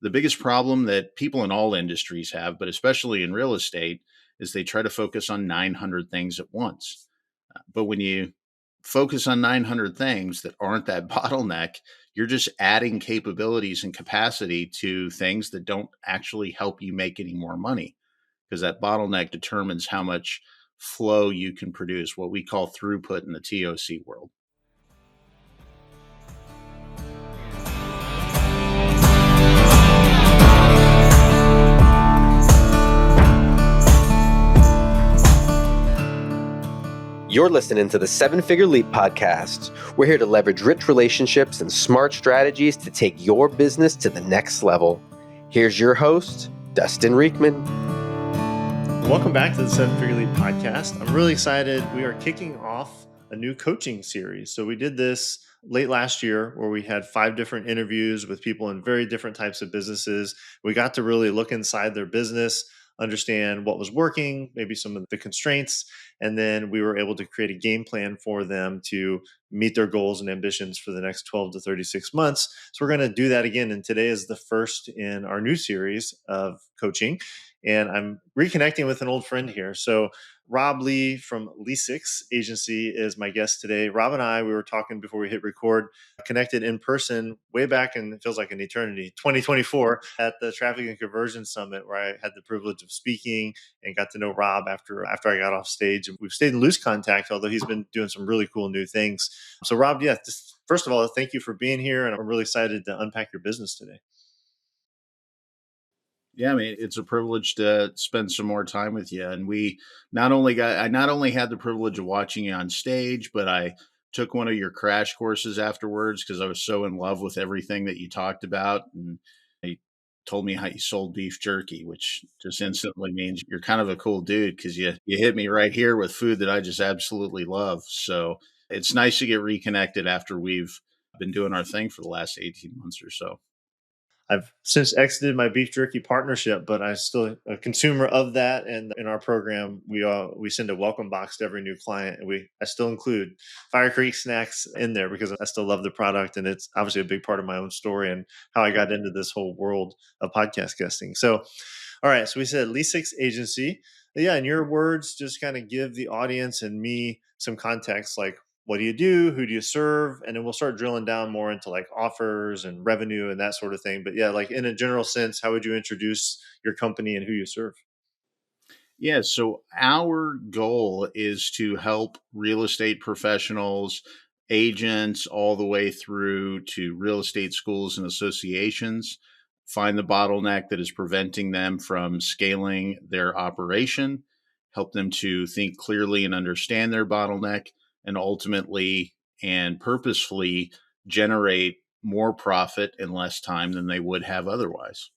The biggest problem that people in all industries have, but especially in real estate, is they try to focus on 900 things at once. But when you focus on 900 things that aren't that bottleneck, you're just adding capabilities and capacity to things that don't actually help you make any more money, because that bottleneck determines how much flow you can produce, what we call throughput in the TOC world. You're listening to the 7-Figure Leap podcast. We're here to leverage rich relationships and smart strategies to take your business to the next level. Here's your host, Dustin Recruitment. Welcome back to the 7-Figure Leap podcast. I'm really excited. We are kicking off a new coaching series. So we did this late last year where we had 5 different interviews with people in very different types of businesses. We got to really look inside their business, understand what was working, maybe some of the constraints, and then we were able to create a game plan for them to meet their goals and ambitions for the next 12 to 36 months. So we're going to do that again. And today is the first in our new series of coaching. And I'm reconnecting with an old friend here. So Rob Lee from Lee6 Agency is my guest today. Rob and I, we were talking before we hit record, connected in person way back, and it feels like an eternity, 2024 at the Traffic and Conversion Summit, where I had the privilege of speaking and got to know Rob after I got off stage. And we've stayed in loose contact, although he's been doing some really cool new things. So Rob, just first of all, thank you for being here. And I'm really excited to unpack your business today. Yeah, I mean, it's a privilege to spend some more time with you. And I not only had the privilege of watching you on stage, but I took one of your crash courses afterwards because I was so in love with everything that you talked about. And you told me how you sold beef jerky, which just instantly means you're kind of a cool dude because you hit me right here with food that I just absolutely love. So it's nice to get reconnected after we've been doing our thing for the last 18 months or so. I've since exited my beef jerky partnership, but I'm still a consumer of that. And in our program, we send a welcome box to every new client, and I still include Fire Creek snacks in there because I still love the product, and it's obviously a big part of my own story and how I got into this whole world of podcast guesting. So, all right, so we said Lee6 Agency. Yeah, in your words, just kind of give the audience and me some context, like what do you do? Who do you serve? And then we'll start drilling down more into like offers and revenue and that sort of thing. But yeah, like in a general sense, how would you introduce your company and who you serve? Yeah, so our goal is to help real estate professionals, agents, all the way through to real estate schools and associations find the bottleneck that is preventing them from scaling their operation, help them to think clearly and understand their bottleneck, and ultimately and purposefully generate more profit in less time than they would have otherwise.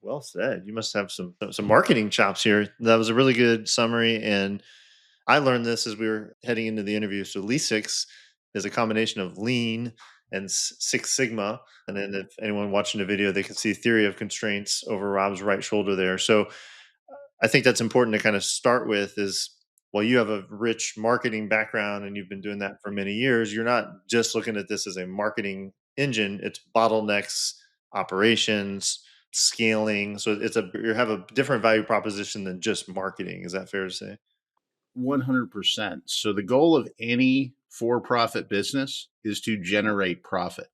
Well said. You must have some marketing chops here. That was a really good summary. And I learned this as we were heading into the interview. So Lee6 is a combination of lean and Six Sigma. And then if anyone watching the video, they can see theory of constraints over Rob's right shoulder there. So I think that's important to kind of start with is, well, you have a rich marketing background and you've been doing that for many years. You're not just looking at this as a marketing engine, it's bottlenecks, operations, scaling. So you have a different value proposition than just marketing. Is that fair to say? 100%. So the goal of any for-profit business is to generate profit.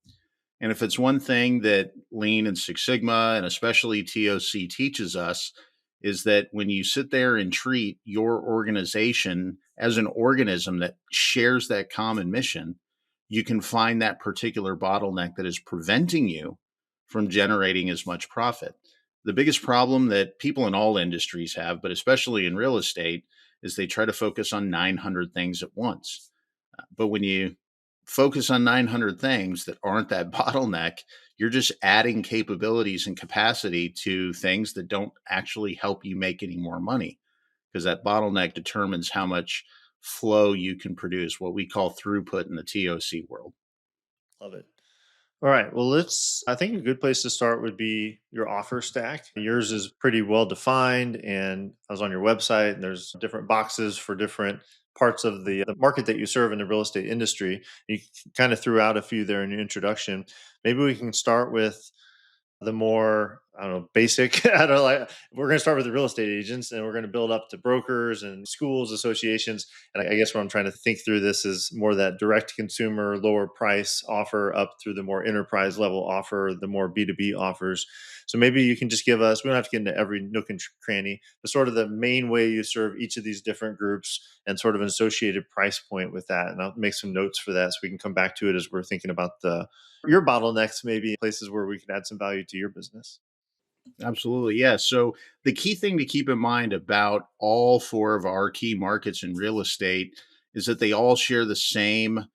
And if it's one thing that Lean and Six Sigma and especially TOC teaches us, is that when you sit there and treat your organization as an organism that shares that common mission, you can find that particular bottleneck that is preventing you from generating as much profit. The biggest problem that people in all industries have, but especially in real estate, is they try to focus on 900 things at once. But when you focus on 900 things that aren't that bottleneck, you're just adding capabilities and capacity to things that don't actually help you make any more money, because that bottleneck determines how much flow you can produce, what we call throughput in the TOC world. Love it. All right. Well, I think a good place to start would be your offer stack. Yours is pretty well defined. And I was on your website, and there's different boxes for different parts of the market that you serve in the real estate industry. You kind of threw out a few there in your introduction. Maybe we can start with the more, I don't know, basic. I don't know, like, we're going to start with the real estate agents and we're going to build up to brokers and schools, associations. And I guess what I'm trying to think through this is more that direct consumer, lower price offer up through the more enterprise level offer, the more B2B offers. So maybe you can just give us, we don't have to get into every nook and cranny, but sort of the main way you serve each of these different groups and sort of an associated price point with that. And I'll make some notes for that so we can come back to it as we're thinking about your bottlenecks, maybe places where we can add some value to your business. Absolutely. Yeah. So the key thing to keep in mind about all four of our key markets in real estate is that they all share the same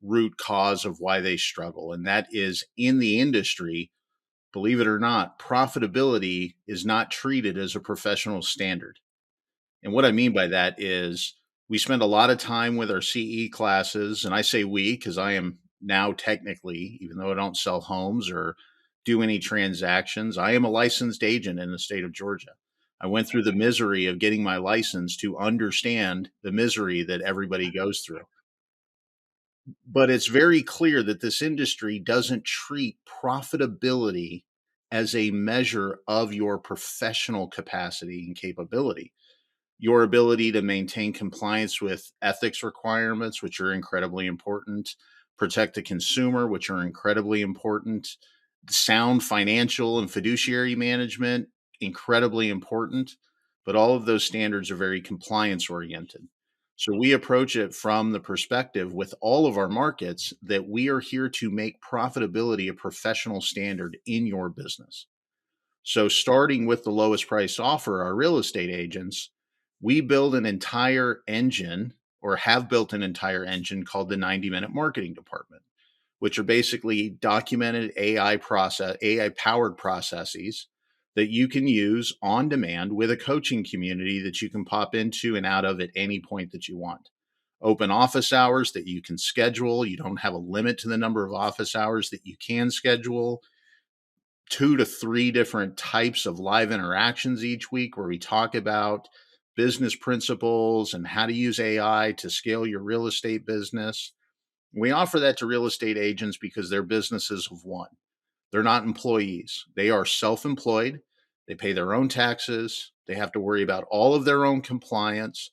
root cause of why they struggle. And that is in the industry, believe it or not, profitability is not treated as a professional standard. And what I mean by that is we spend a lot of time with our CE classes. And I say we because I am now technically, even though I don't sell homes or do any transactions, I am a licensed agent in the state of Georgia. I went through the misery of getting my license to understand the misery that everybody goes through. But it's very clear that this industry doesn't treat profitability as a measure of your professional capacity and capability. Your ability to maintain compliance with ethics requirements, which are incredibly important, protect the consumer, which are incredibly important, sound financial and fiduciary management, incredibly important. But all of those standards are very compliance oriented. So we approach it from the perspective with all of our markets that we are here to make profitability a professional standard in your business. So, starting with the lowest price offer, our real estate agents, we build an entire engine or have built an entire engine called the 90-minute marketing department, which are basically documented AI powered processes that you can use on demand with a coaching community that you can pop into and out of at any point that you want. Open office hours that you can schedule. You don't have a limit to the number of office hours that you can schedule. 2 to 3 different types of live interactions each week where we talk about business principles and how to use AI to scale your real estate business. We offer that to real estate agents because they're businesses of one. They're not employees. They are self-employed. They pay their own taxes. They have to worry about all of their own compliance,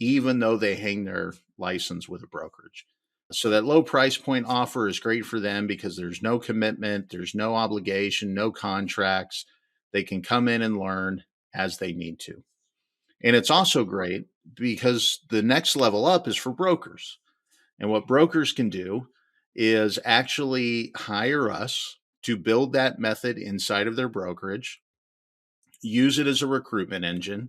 even though they hang their license with a brokerage. So that low price point offer is great for them because there's no commitment, there's no obligation, no contracts. They can come in and learn as they need to. And it's also great because the next level up is for brokers. And what brokers can do is actually hire us to build that method inside of their brokerage, use it as a recruitment engine,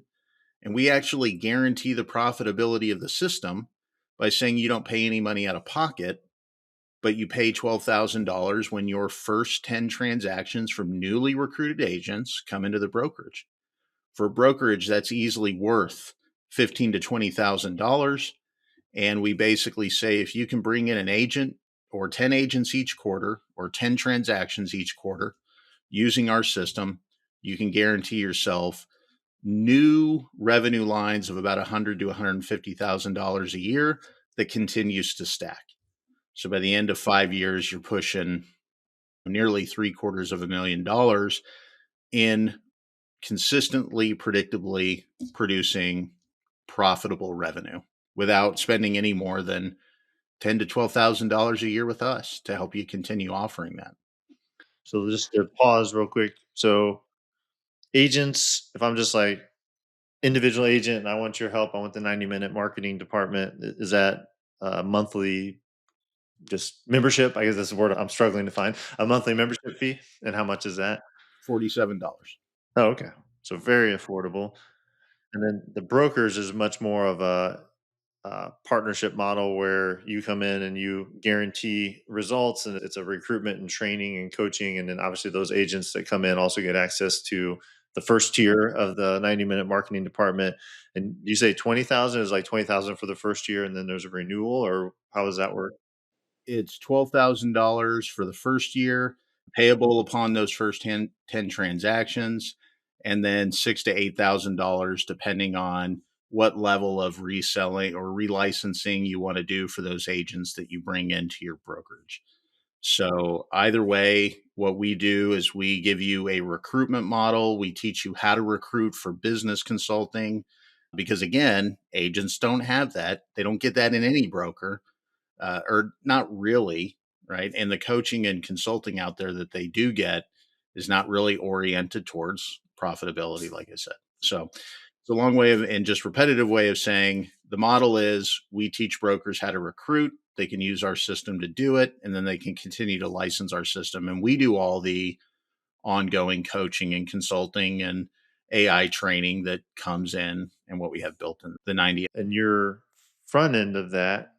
and we actually guarantee the profitability of the system by saying you don't pay any money out of pocket, but you pay $12,000 when your first 10 transactions from newly recruited agents come into the brokerage. For a brokerage, that's easily worth $15,000 to $20,000. And we basically say if you can bring in an agent or 10 agents each quarter or 10 transactions each quarter using our system, you can guarantee yourself new revenue lines of about $100,000 to $150,000 a year that continues to stack. So by the end of 5 years, you're pushing nearly $750,000 in consistently, predictably producing profitable revenue without spending any more than $10,000 to $12,000 a year with us to help you continue offering that. So just to pause real quick. So agents, if I'm just like individual agent and I want your help, I want the 90-minute marketing department. Is that monthly just membership? I guess that's the word I'm struggling to find. A monthly membership fee. And how much is that? $47. Oh, okay. So very affordable. And then the brokers is much more of a partnership model where you come in and you guarantee results, and it's a recruitment and training and coaching. And then obviously those agents that come in also get access to the first tier of the 90-minute marketing department. And you say 20,000 is like 20,000 for the first year, and then there's a renewal, or how does that work? It's $12,000 for the first year, payable upon those first 10 transactions, and then $6,000 to $8,000 depending on what level of reselling or relicensing you want to do for those agents that you bring into your brokerage. So either way, what we do is we give you a recruitment model. We teach you how to recruit for business consulting because again, agents don't have that. They don't get that in any broker, or not really, right? And the coaching and consulting out there that they do get is not really oriented towards profitability, like I said. So it's a long way of and just repetitive way of saying the model is we teach brokers how to recruit. They can use our system to do it, and then they can continue to license our system. And we do all the ongoing coaching and consulting and AI training that comes in and what we have built in the 90. And your front end of that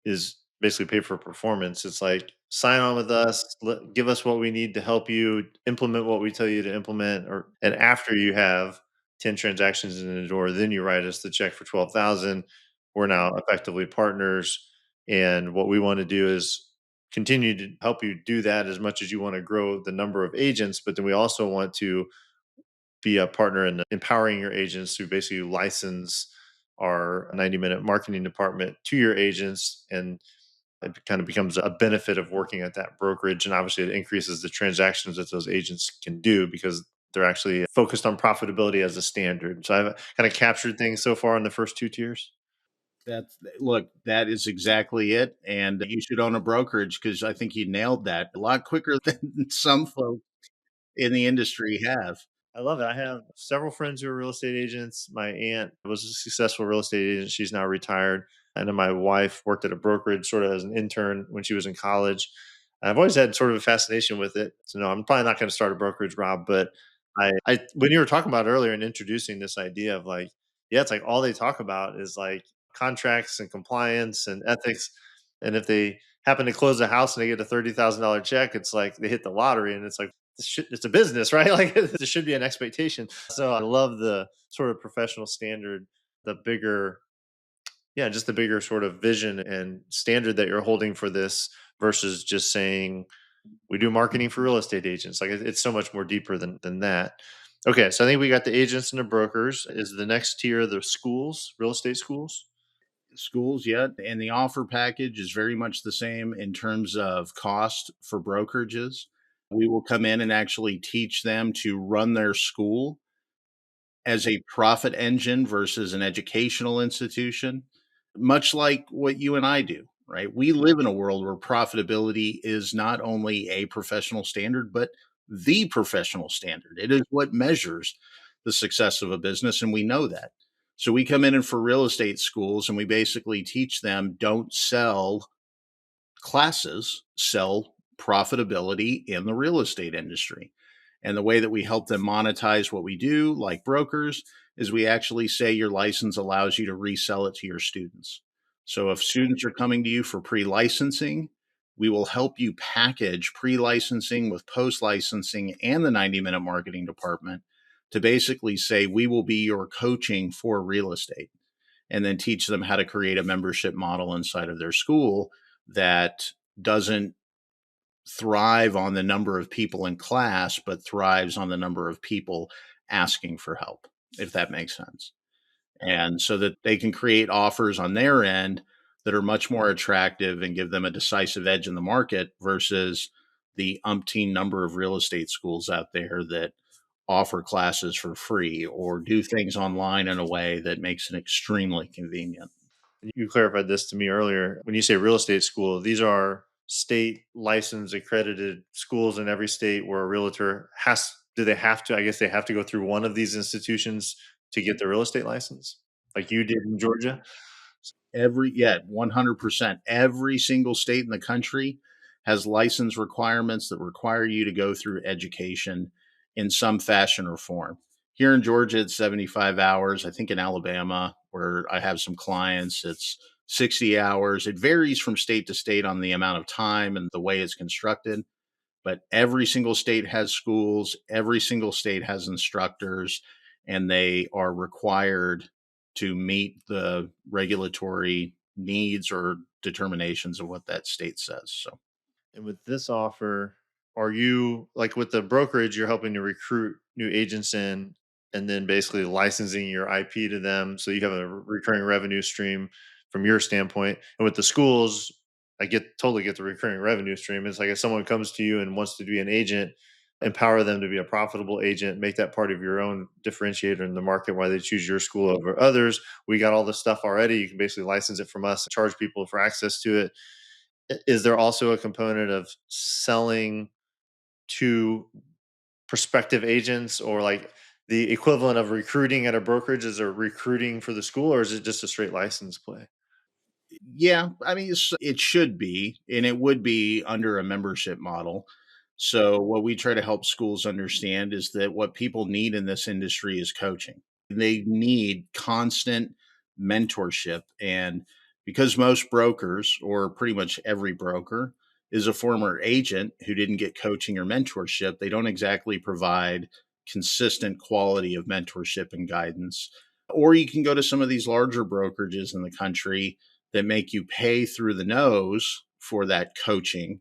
is basically pay for performance. It's like sign on with us, give us what we need to help you implement what we tell you to implement, or and after you have 10 transactions in the door, then you write us the check for 12,000. We're now effectively partners, and what we want to do is continue to help you do that as much as you want to grow the number of agents, but then we also want to be a partner in empowering your agents to basically license our 90-minute marketing department to your agents, and it kind of becomes a benefit of working at that brokerage. And obviously it increases the transactions that those agents can do because they're actually focused on profitability as a standard. So I've kind of captured things so far in the first two tiers. That's look, that is exactly it. And you should own a brokerage because I think you nailed that a lot quicker than some folks in the industry have. I love it. I have several friends who are real estate agents. My aunt was a successful real estate agent. She's now retired. And then my wife worked at a brokerage sort of as an intern when she was in college. I've always had sort of a fascination with it. So no, I'm probably not going to start a brokerage, Rob, but I when you were talking about earlier and introducing this idea of like, yeah, it's like all they talk about is like contracts and compliance and ethics. And if they happen to close a house and they get a $30,000 check, it's like they hit the lottery, and it's like it's a business, right? Like there should be an expectation. So I love the sort of professional standard, the bigger, yeah, just the bigger sort of vision and standard that you're holding for this versus just saying we do marketing for real estate agents. Like it's so much more deeper than that. Okay, so I think we got the agents and the brokers. Is the next tier the schools, real estate schools? Schools yet, and the offer package is very much the same in terms of cost for brokerages. We will come in and actually teach them to run their school as a profit engine versus an educational institution, much like what you and I do, right? We live in a world where profitability is not only a professional standard, but the professional standard. It is what measures the success of a business, and we know that. So we come in and for real estate schools, and we basically teach them don't sell classes, sell profitability in the real estate industry. And the way that we help them monetize what we do, like brokers, is we actually say your license allows you to resell it to your students. So if students are coming to you for pre licensing, we will help you package pre licensing with post licensing and the 90-minute marketing department to basically say we will be your coaching for real estate, and then teach them how to create a membership model inside of their school that doesn't thrive on the number of people in class, but thrives on the number of people asking for help, if that makes sense. And so that they can create offers on their end that are much more attractive and give them a decisive edge in the market versus the umpteen number of real estate schools out there that offer classes for free or do things online in a way that makes it extremely convenient. You clarified this to me earlier. When you say real estate school, these are state licensed accredited schools in every state where a realtor has, do they have to, I guess they have to go through one of these institutions to get the real estate license like you did in Georgia? Every, yeah, 100%. Every single state in the country has license requirements that require you to go through education in some fashion or form. Here in Georgia, it's 75 hours. I think in Alabama, where I have some clients, it's 60 hours. It varies from state to state on the amount of time and the way it's constructed. But every single state has schools, every single state has instructors, and they are required to meet the regulatory needs or determinations of what that state says. So And with this offer, are you like with the brokerage, you're helping to recruit new agents in and then basically licensing your IP to them so you have a recurring revenue stream from your standpoint. And with the schools, totally get the recurring revenue stream. It's like if someone comes to you and wants to be an agent, empower them to be a profitable agent, make that part of your own differentiator in the market, why they choose your school over others. We got all this stuff already. You can basically license it from us, charge people for access to it. Is there also a component of selling to prospective agents, or like the equivalent of recruiting at a brokerage? Is there recruiting for the school, or is it just a straight license play? Yeah, I mean, it should be, and it would be under a membership model. So, what we try to help schools understand is that what people need in this industry is coaching. They need constant mentorship. And because most brokers, or pretty much every broker, is a former agent who didn't get coaching or mentorship, they don't exactly provide consistent quality of mentorship and guidance. Or you can go to some of these larger brokerages in the country that make you pay through the nose for that coaching,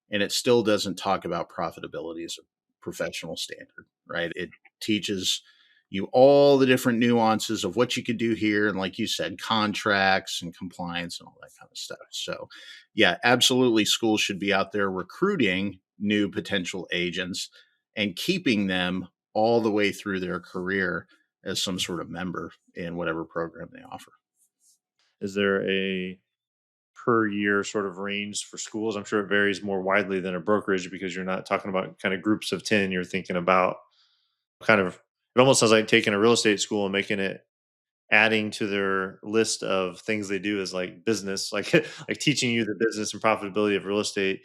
and it still doesn't talk about profitability as a professional standard, right? It teaches you all the different nuances of what you could do here, and like you said, contracts and compliance and all that kind of stuff. So yeah, absolutely, schools should be out there recruiting new potential agents and keeping them all the way through their career as some sort of member in whatever program they offer. Is there a per year sort of range for schools? I'm sure it varies more widely than a brokerage, because you're not talking about kind of groups of 10. You're thinking about kind of, it almost sounds like taking a real estate school and making it, adding to their list of things they do is like business, like like teaching you the business and profitability of real estate.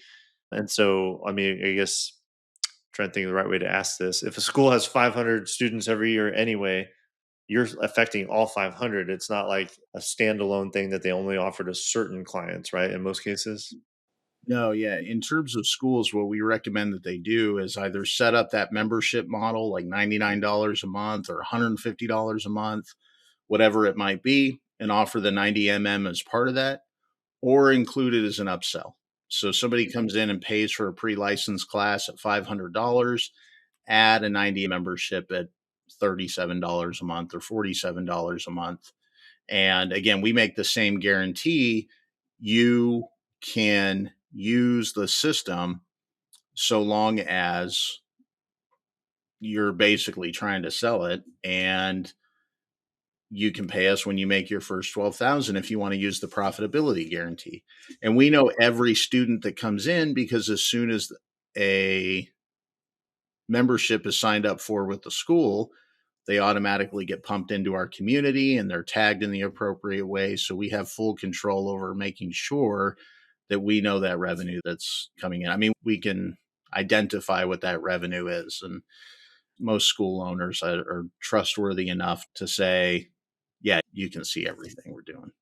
And so, I mean, I guess trying to think of the right way to ask this. If a school has 500 students every year anyway, you're affecting all 500. It's not like a standalone thing that they only offer to certain clients, right? In most cases. No, yeah. In terms of schools, what we recommend that they do is either set up that membership model, like $99 a month or $150 a month, whatever it might be, and offer the 90 as part of that, or include it as an upsell. So somebody comes in and pays for a pre-licensed class at $500, add a 90 membership at $37 a month or $47 a month. And again, we make the same guarantee. You can use the system so long as you're basically trying to sell it, and you can pay us when you make your first 12,000 if you want to use the profitability guarantee. And we know every student that comes in, because as soon as a membership is signed up for with the school, they automatically get pumped into our community and they're tagged in the appropriate way. So we have full control over making sure that we know that revenue that's coming in. I mean, we can identify what that revenue is. And most school owners are trustworthy enough to say, yeah, you can see everything we're doing.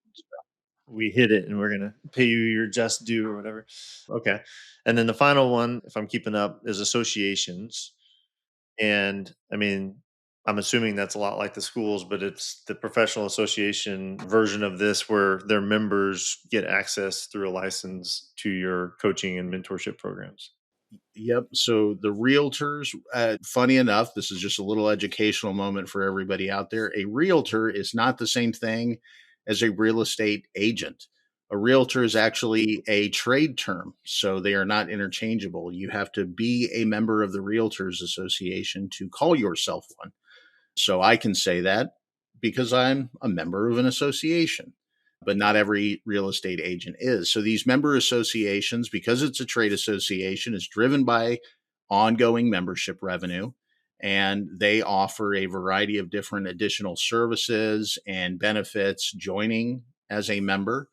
We hit it and we're going to pay you your just due or whatever. Okay. And then the final one, if I'm keeping up, is associations. And I mean, I'm assuming that's a lot like the schools, but it's the professional association version of this where their members get access through a license to your coaching and mentorship programs. Yep. So the realtors, funny enough, this is just a little educational moment for everybody out there. A realtor is not the same thing as a real estate agent. A realtor is actually a trade term, so they are not interchangeable. You have to be a member of the Realtors Association to call yourself one. So I can say that because I'm a member of an association, but not every real estate agent is. So these member associations, because it's a trade association, is driven by ongoing membership revenue. And they offer a variety of different additional services and benefits joining as a member.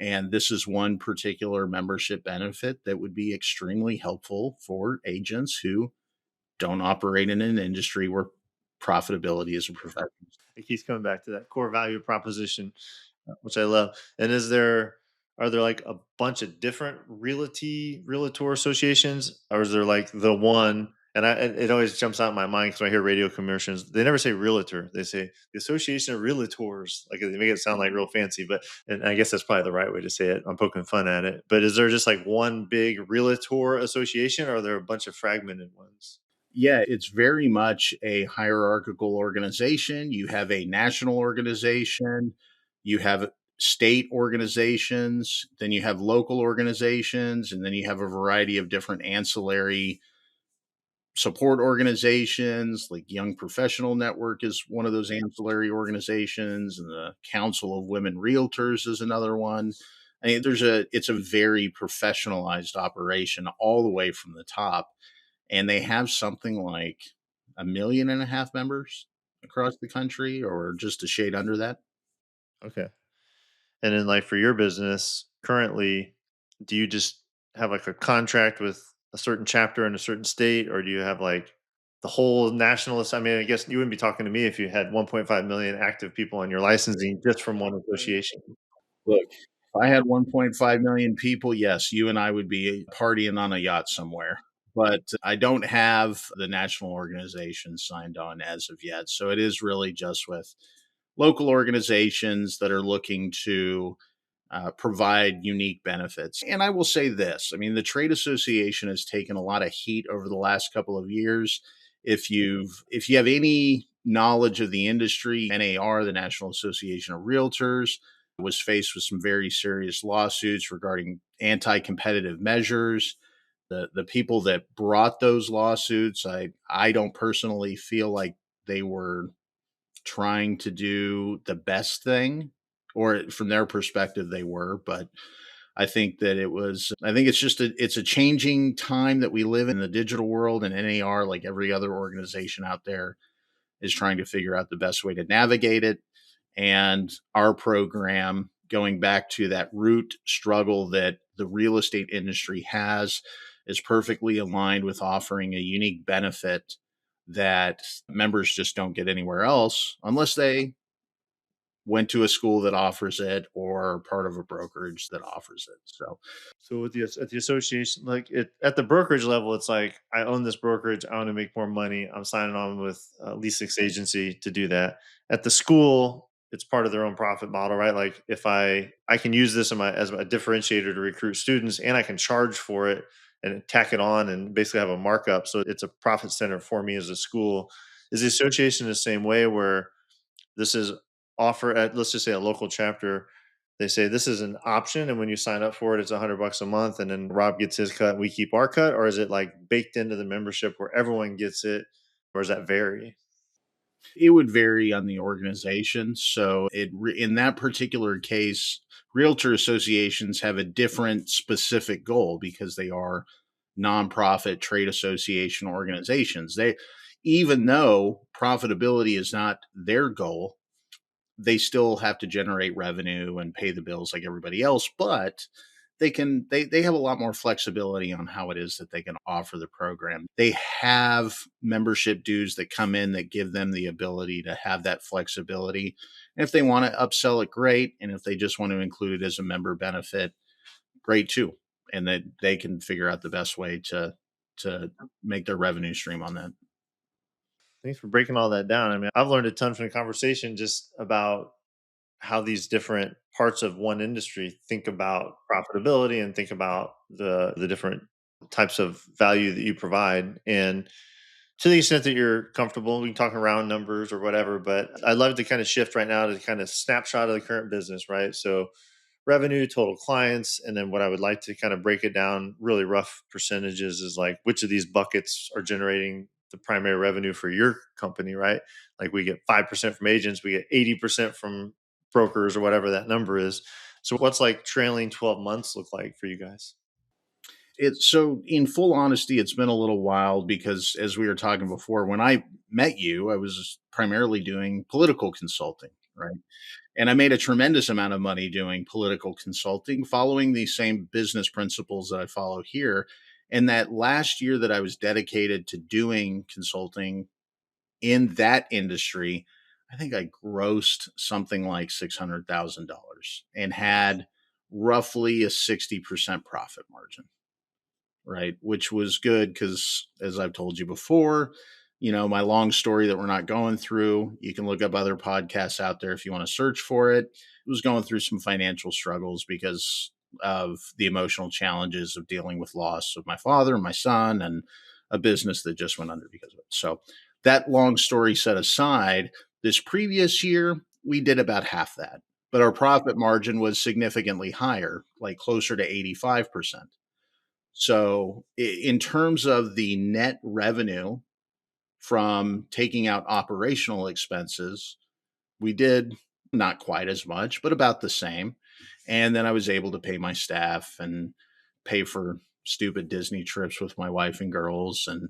And this is one particular membership benefit that would be extremely helpful for agents who don't operate in an industry where profitability is a profession. It keeps coming back to that core value proposition, which I love. And are there like a bunch of different realtor associations, or is there like the one? And it always jumps out in my mind because when I hear radio commercials, they never say realtor; they say the Association of Realtors. Like they make it sound like real fancy, but and I guess that's probably the right way to say it. I'm poking fun at it, but is there just like one big realtor association, or are there a bunch of fragmented ones? Yeah, it's very much a hierarchical organization. You have a national organization, you have state organizations, then you have local organizations, and then you have a variety of different ancillary support organizations. Like Young Professional Network is one of those ancillary organizations, and the Council of Women Realtors is another one. I mean, it's a very professionalized operation all the way from the top, and they have something like 1.5 million members across the country, or just a shade under that. Okay. And then, like for your business currently, do you just have like a contract with a certain chapter in a certain state, or do you have like the whole national? I mean, I guess you wouldn't be talking to me if you had 1.5 million active people on your licensing just from one association. Look, if I had 1.5 million people, yes, you and I would be partying on a yacht somewhere. But I don't have the national organization signed on as of yet. So it is really just with local organizations that are looking to provide unique benefits. And I will say this, I mean, the trade association has taken a lot of heat over the last couple of years. If you have any knowledge of the industry, NAR, the National Association of Realtors, was faced with some very serious lawsuits regarding anti-competitive measures. The people that brought those lawsuits, I don't personally feel like they were trying to do the best thing, or from their perspective they were. But I think it's a changing time that we live in the digital world, and NAR, like every other organization out there, is trying to figure out the best way to navigate it. And our program, going back to that root struggle that the real estate industry has, is perfectly aligned with offering a unique benefit that members just don't get anywhere else unless they went to a school that offers it or part of a brokerage that offers it. So So with the at the association, like at the brokerage level, it's like I own this brokerage. I want to make more money. I'm signing on with Lease6 agency to do that. At the school, it's part of their own profit model, right? Like if I can use this as a differentiator to recruit students, and I can charge for it and tack it on and basically have a markup. So it's a profit center for me as a school. Is the association the same way where this is offer at, let's just say, a local chapter, they say this is an option, and when you sign up for it, it's $100 a month, and then Rob gets his cut and we keep our cut? Or is it like baked into the membership where everyone gets it? Or does that vary? it would vary on the organization. So in that particular case, realtor associations have a different specific goal because they are nonprofit trade association organizations. Even though profitability is not their goal, they still have to generate revenue and pay the bills like everybody else, but they have a lot more flexibility on how it is that they can offer the program. They have membership dues that come in that give them the ability to have that flexibility. And if they want to upsell it, great. And if they just want to include it as a member benefit, great too. And that they can figure out the best way to make their revenue stream on that. Thanks for breaking all that down. I mean, I've learned a ton from the conversation just about how these different parts of one industry think about profitability and think about the different types of value that you provide. And to the extent that you're comfortable, we can talk around numbers or whatever, but I'd love to kind of shift right now to kind of snapshot of the current business, right? So revenue, total clients, and then what I would like to kind of break it down really rough percentages is like which of these buckets are generating the primary revenue for your company, right? Like we get 5% from agents, we get 80% from brokers or whatever that number is. So what's like trailing 12 months look like for you guys? So in full honesty, it's been a little while because, as we were talking before, when I met you, I was primarily doing political consulting, right? And I made a tremendous amount of money doing political consulting, following the same business principles that I follow here. And that last year that I was dedicated to doing consulting in that industry, I think I grossed something like $600,000 and had roughly a 60% profit margin, right? Which was good because, as I've told you before, my long story that we're not going through, you can look up other podcasts out there if you want to search for it. It was going through some financial struggles because of the emotional challenges of dealing with loss of my father and my son, and a business that just went under because of it. So, that long story set aside, this previous year, we did about half that. but our profit margin was significantly higher, like closer to 85%. So, in terms of the net revenue from taking out operational expenses, we did not quite as much, but about the same. And then I was able to pay my staff and pay for stupid Disney trips with my wife and girls and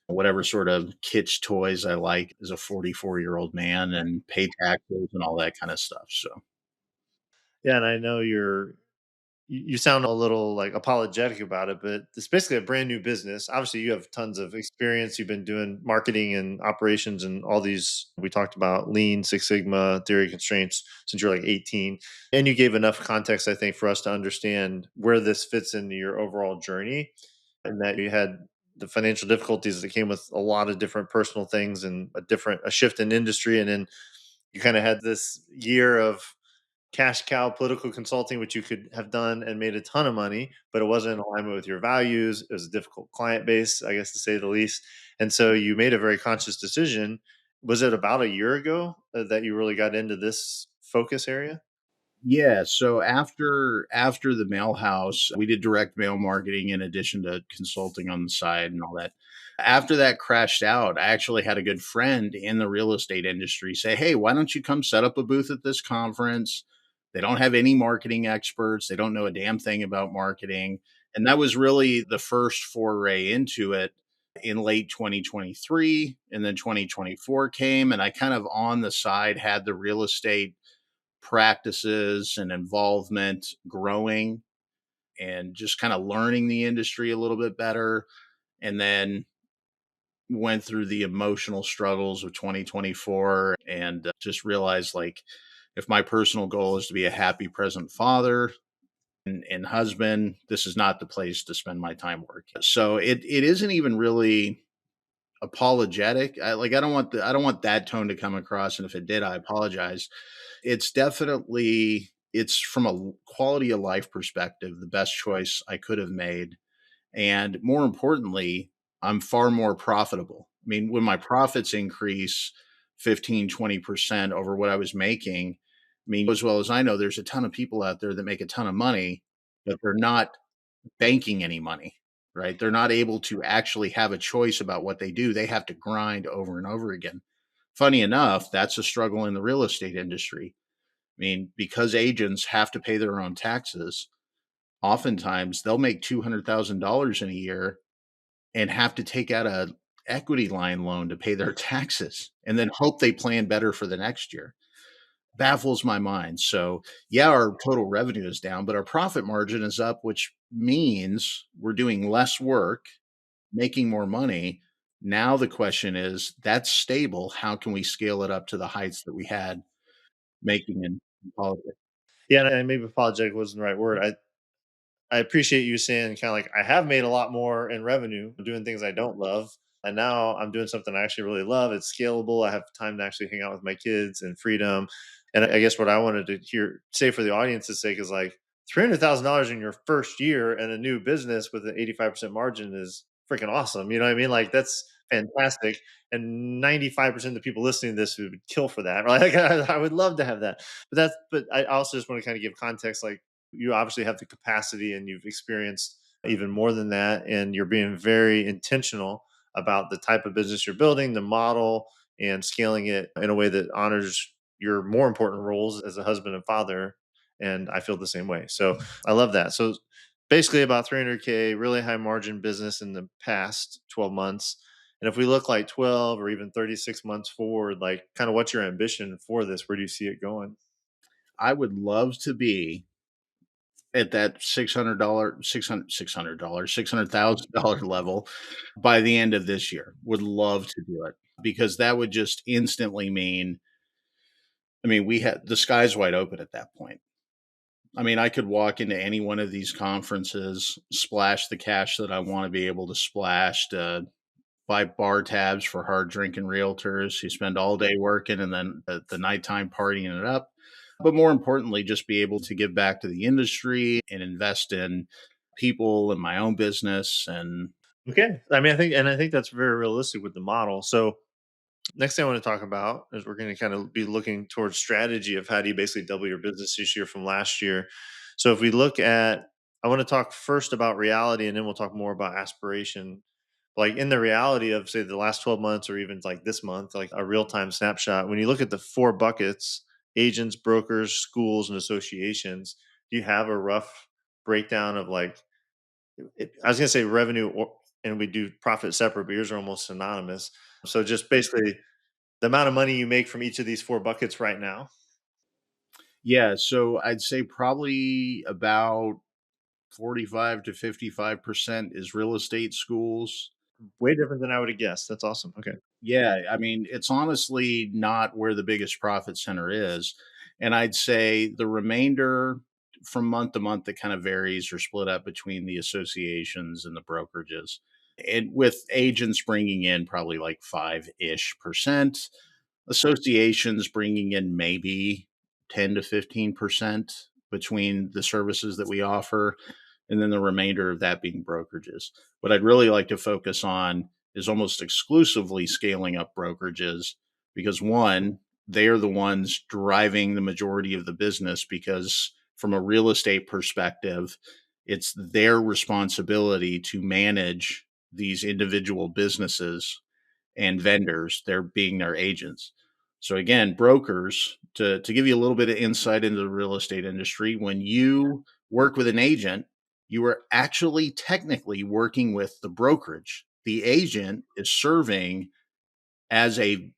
whatever sort of kitsch toys I like as a 44-year-old man and pay taxes and all that kind of stuff. So, Yeah, and I know you sound a little like apologetic about it, but it's basically a brand new business. Obviously, you have tons of experience. You've been doing marketing and operations and all these. We talked about lean, Six Sigma, theory of constraints since you're like 18. And you gave enough context, I think, for us to understand where this fits into your overall journey and that you had the financial difficulties that came with a lot of different personal things and a shift in industry. And then you kind of had this year of cash cow political consulting, which you could have done and made a ton of money, but it wasn't in alignment with your values. It was a difficult client base, I guess, to say the least. And so you made a very conscious decision. Was it about a year ago that you really got into this focus area? yeah, so after the mail house, we did direct mail marketing in addition to consulting on the side and all that. After that crashed out, I actually had a good friend in the real estate industry say, "Hey, why don't you come set up a booth at this conference? They don't have any marketing experts. They don't know a damn thing about marketing." And that was really the first foray into it in late 2023. And then 2024 came, and I kind of on the side had the real estate practices and involvement growing and just kind of learning the industry a little bit better. And then went through the emotional struggles of 2024 and just realized like if my personal goal is to be a happy present father and husband, this is not the place to spend my time working. So it isn't even really apologetic. I don't want that tone to come across. And if it did, I apologize. It's definitely it's from a quality of life perspective, the best choice I could have made. And more importantly, I'm far more profitable. I mean, when my profits increase 15, 20% over what I was making, I mean, as well as I know, there's a ton of people out there that make a ton of money, but they're not banking any money, right? They're not able to actually have a choice about what they do. They have to grind over and over again. Funny enough, that's a struggle in the real estate industry. I mean, because agents have to pay their own taxes, oftentimes they'll make $200,000 in a year and have to take out a equity line loan to pay their taxes and then hope they plan better for the next year. Baffles my mind. So, yeah, our total revenue is down, but our profit margin is up, which means we're doing less work, making more money. Now the question is that's stable. How can we scale it up to the heights that we had making in politics? Yeah, and maybe apologetic wasn't the right word. I appreciate you saying kind of like I have made a lot more in revenue doing things I don't love. And now I'm doing something I actually really love. It's scalable. I have time to actually hang out with my kids and freedom. And I guess what I wanted to say for the audience's sake is like $300,000 in your first year and a new business with an 85% margin is freaking awesome. You know what I mean? Like that's fantastic. And 95% of the people listening to this would kill for that. Right? Like I would love to have that. But I also just want to kind of give context like you obviously have the capacity and you've experienced even more than that and you're being very intentional about the type of business you're building the model and scaling it in a way that honors your more important roles as a husband and father, and I feel the same way. So I love that. So basically about 300K really high margin business in the past 12 months, and if we look like 12 or even 36 months forward, like kind of what's your ambition for this? Where do you see it going? I would love to be at that $600, $600, $600,000 level by the end of this year. Would love to do it because that would just instantly mean, I mean, we had the sky's wide open at that point. I mean, I could walk into any one of these conferences, splash the cash that I want to be able to splash to buy bar tabs for hard drinking realtors who spend all day working and then the nighttime partying it up. But more importantly, just be able to give back to the industry and invest in people and my own business. And Okay. I mean, I think that's very realistic with the model. So Next thing I want to talk about is we're going to kind of be looking towards strategy of how do you basically double your business this year from last year. So if we look at, I want to talk first about reality and then we'll talk more about aspiration. Like in the reality of say the last 12 months or even like this month, like a real time snapshot, when you look at the four buckets, agents, brokers, schools, and associations, do you have a rough breakdown of like, I was going to say revenue and we do profit separate, but yours are almost synonymous. So just basically the amount of money you make from each of these four buckets right now? Yeah, so I'd say probably about 45 to 55% is real estate schools. Way different than I would have guessed. That's awesome. Okay. Yeah, I mean, it's honestly not where the biggest profit center is. And I'd say the remainder from month to month, it kind of varies or split up between the associations and the brokerages. And with agents bringing in probably like 5-ish%, associations bringing in maybe 10 to 15% between the services that we offer, and then the remainder of that being brokerages. What I'd really like to focus on is almost exclusively scaling up brokerages because one, they are the ones driving the majority of the business because from a real estate perspective, it's their responsibility to manage these individual businesses and vendors, they're being their agents. So again, brokers, to give you a little bit of insight into the real estate industry, when you work with an agent, you are actually technically working with the brokerage. The agent is serving as a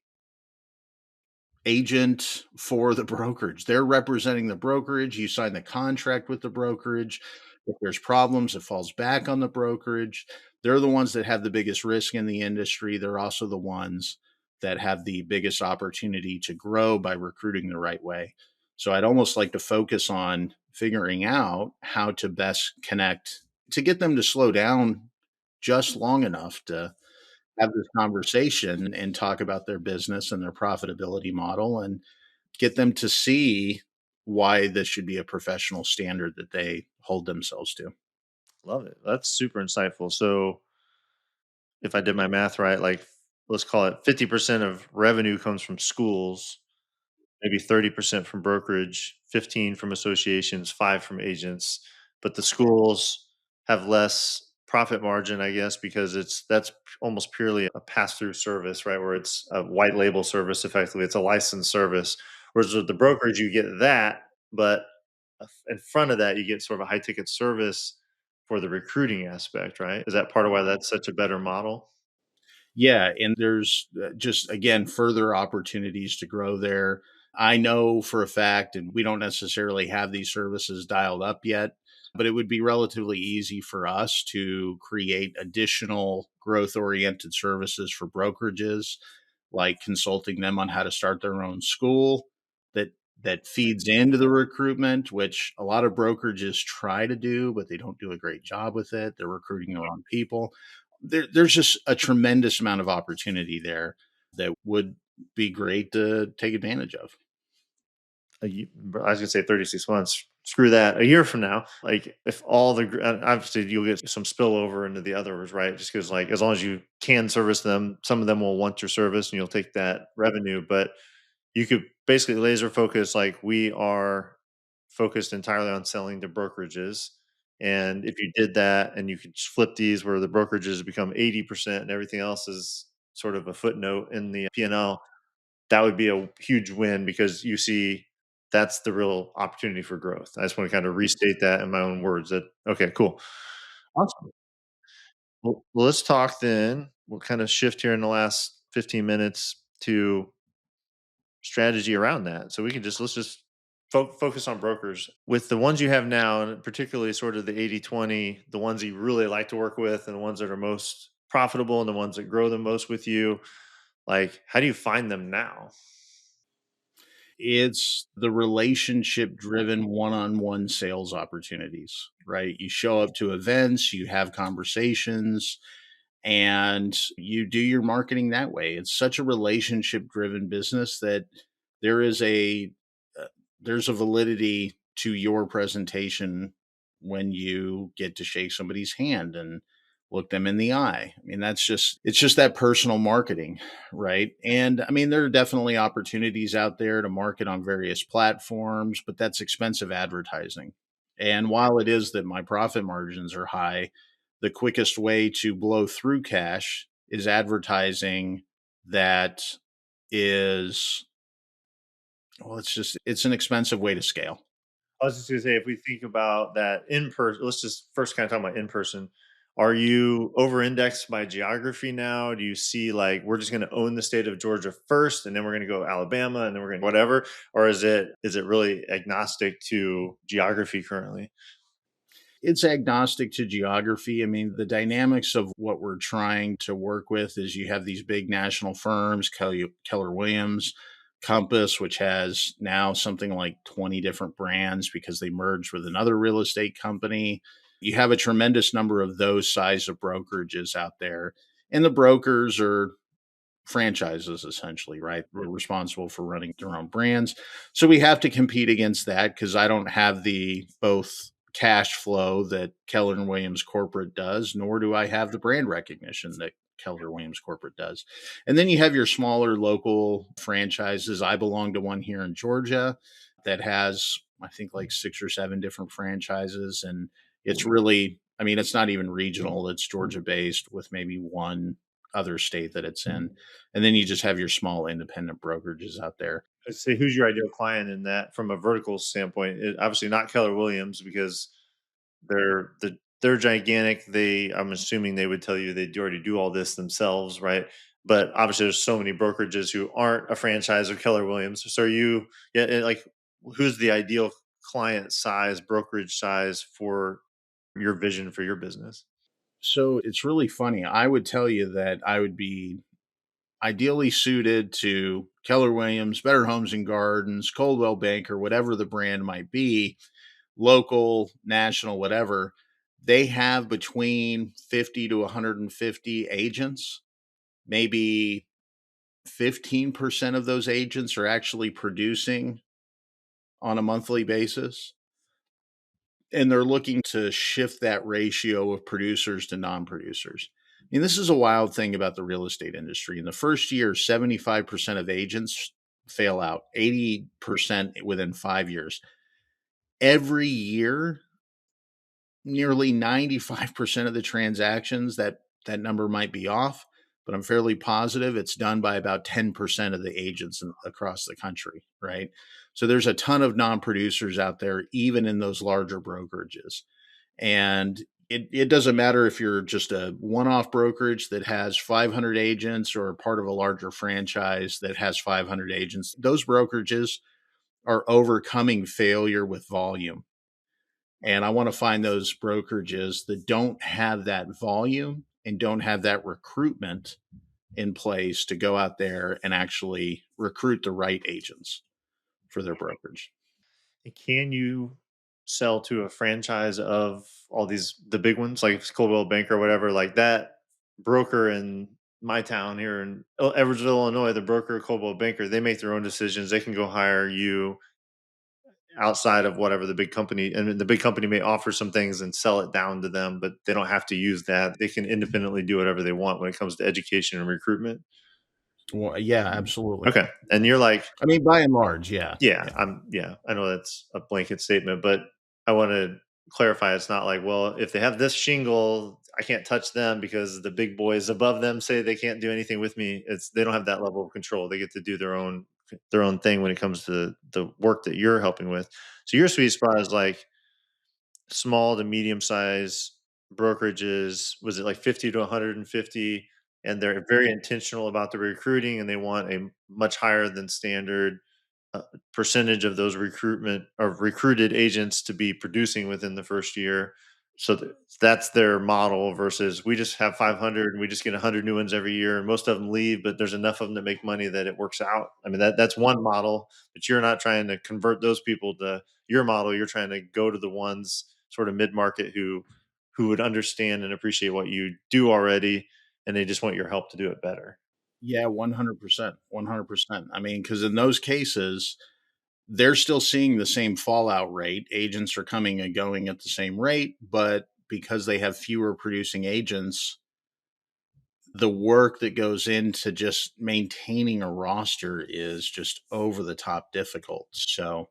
agent for the brokerage. They're representing the brokerage. You sign the contract with the brokerage. If there's problems, it falls back on the brokerage. They're the ones that have the biggest risk in the industry. They're also the ones that have the biggest opportunity to grow by recruiting the right way. So I'd almost like to focus on figuring out how to best connect to get them to slow down just long enough to have this conversation and talk about their business and their profitability model and get them to see why this should be a professional standard that they hold themselves to. Love it. That's super insightful. So if I did my math right, like let's call it 50% of revenue comes from schools, maybe 30% from brokerage, 15 from associations, 5 from agents, but the schools have less profit margin, I guess, because that's almost purely a pass-through service, right? Where it's a white label service effectively. It's a licensed service. Whereas with the brokerage, you get that, but in front of that, you get sort of a high ticket service for the recruiting aspect, right? Is that part of why that's such a better model? Yeah, and there's just again further opportunities to grow there. I know for a fact, and we don't necessarily have these services dialed up yet, but it would be relatively easy for us to create additional growth oriented services for brokerages, like consulting them on how to start their own school that feeds into the recruitment, which a lot of brokerages try to do, but they don't do a great job with it. They're recruiting the wrong people. There's just a tremendous amount of opportunity there that would be great to take advantage of. I was gonna say 36 months. Screw that. A year from now, like if all the obviously you'll get some spillover into the others, right? Just because like as long as you can service them, some of them will want your service and you'll take that revenue. But you could basically laser focus like we are focused entirely on selling to brokerages. And if you did that and you could flip these where the brokerages become 80% and everything else is sort of a footnote in the P&L, that would be a huge win because you see that's the real opportunity for growth. I just want to kind of restate that in my own words that okay, cool. Awesome. Well, let's talk then. We'll kind of shift here in the last 15 minutes to strategy around that. So we can just let's just focus on brokers with the ones you have now, and particularly sort of the 80/20, the ones you really like to work with and the ones that are most profitable and the ones that grow the most with you. Like, how do you find them now? It's the relationship driven one on one sales opportunities, right? You show up to events, you have conversations, and you do your marketing that way. It's such a relationship driven business that there is a uh, there's a validity to your presentation when you get to shake somebody's hand and look them in the eye. I mean, it's just that personal marketing, right? And I mean, there are definitely opportunities out there to market on various platforms, but that's expensive advertising. And while it is that my profit margins are high, the quickest way to blow through cash is advertising that is, well, it's an expensive way to scale. I was just gonna say, if we think about that in person, let's just first kind of talk about in person. Are you over indexed by geography now? Do you see like we're just going to own the state of Georgia first, and then we're going to go Alabama, and then we're going to whatever, or is it really agnostic to geography currently? It's agnostic to geography. I mean, the dynamics of what we're trying to work with is you have these big national firms, Keller Williams, Compass, which has now something like 20 different brands because they merged with another real estate company. You have a tremendous number of those size of brokerages out there. And the brokers are franchises essentially, right? We're responsible for running their own brands. So we have to compete against that because I don't have the both cash flow that Keller and Williams corporate does, nor do I have the brand recognition that Keller Williams corporate does. And then you have your smaller local franchises. I belong to one here in Georgia that has, I think, like 6 or 7 different franchises. And it's really, I mean, it's not even regional, it's Georgia based with maybe one other state that it's in. And then you just have your small independent brokerages out there. Let's say, who's your ideal client in that from a vertical standpoint? Obviously, not Keller Williams because they're gigantic. I'm assuming they would tell you they already do all this themselves, right? But obviously, there's so many brokerages who aren't a franchise of Keller Williams. So yeah, like, who's the ideal client size, brokerage size for your vision for your business? So it's really funny. I would tell you that I would be ideally suited to Keller Williams, Better Homes and Gardens, Coldwell Banker, whatever the brand might be, local, national, whatever. They have between 50 to 150 agents. Maybe 15% of those agents are actually producing on a monthly basis. And they're looking to shift that ratio of producers to non-producers. I mean, this is a wild thing about the real estate industry. In the first year, 75% of agents fail out, 80% within 5 years. Every year, nearly 95% of the transactions, that number might be off, but I'm fairly positive it's done by about 10% of the agents across the country, right? So there's a ton of non-producers out there, even in those larger brokerages. And it doesn't matter if you're just a one-off brokerage that has 500 agents or part of a larger franchise that has 500 agents. Those brokerages are overcoming failure with volume. And I want to find those brokerages that don't have that volume and don't have that recruitment in place to go out there and actually recruit the right agents for their brokerage. And can you sell to a franchise of all the big ones like Coldwell Banker or whatever, like that broker in my town here in Everett, Illinois, the broker Coldwell Banker, they make their own decisions. They can go hire you outside of whatever the big company, and the big company may offer some things and sell it down to them, but they don't have to use that. They can independently do whatever they want when it comes to education and recruitment. Well, yeah, absolutely. Okay. And you're like, I mean, by and large, yeah. yeah, I know that's a blanket statement, but I want to clarify it's not like, well, if they have this shingle, I can't touch them because the big boys above them say they can't do anything with me. It's they don't have that level of control. They get to do their own thing when it comes to the work that you're helping with. So your sweet spot is like small to medium size brokerages. Was it like 50 to 150? And they're very intentional about the recruiting and they want a much higher than standard percentage of those recruited agents to be producing within the first year. So that's their model versus we just have 500 and we just get 100 new ones every year and most of them leave, but there's enough of them that make money that it works out. I mean, that's one model, but you're not trying to convert those people to your model. You're trying to go to the ones sort of mid-market who would understand and appreciate what you do already and they just want your help to do it better. Yeah, 100%. 100%. I mean, because in those cases, they're still seeing the same fallout rate. Agents are coming and going at the same rate, but because they have fewer producing agents, the work that goes into just maintaining a roster is just over the top difficult. So,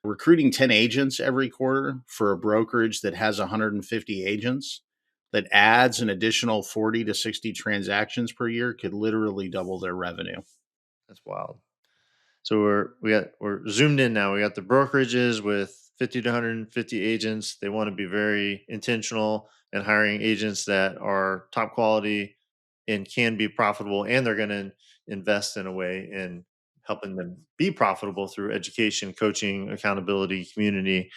recruiting 10 agents every quarter for a brokerage that has 150 agents that adds an additional 40 to 60 transactions per year could literally double their revenue. That's wild. So we're zoomed in now. We got the brokerages with 50 to 150 agents. They want to be very intentional and hiring agents that are top quality and can be profitable, and they're going to invest in a way in helping them be profitable through education, coaching, accountability, community.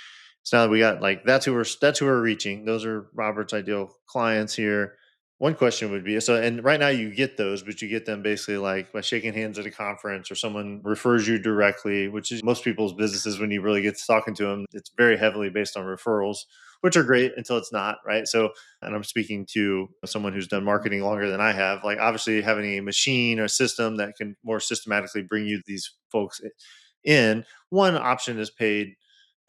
So now that we got like that's who we're reaching. Those are Robert's ideal clients here. One question would be, so, and right now you get those, but you get them basically like by shaking hands at a conference or someone refers you directly, which is most people's businesses. When you really get to talking to them, it's very heavily based on referrals, which are great until it's not, right? So, and I'm speaking to someone who's done marketing longer than I have. Like, obviously, having a machine or system that can more systematically bring you these folks in. One option is paid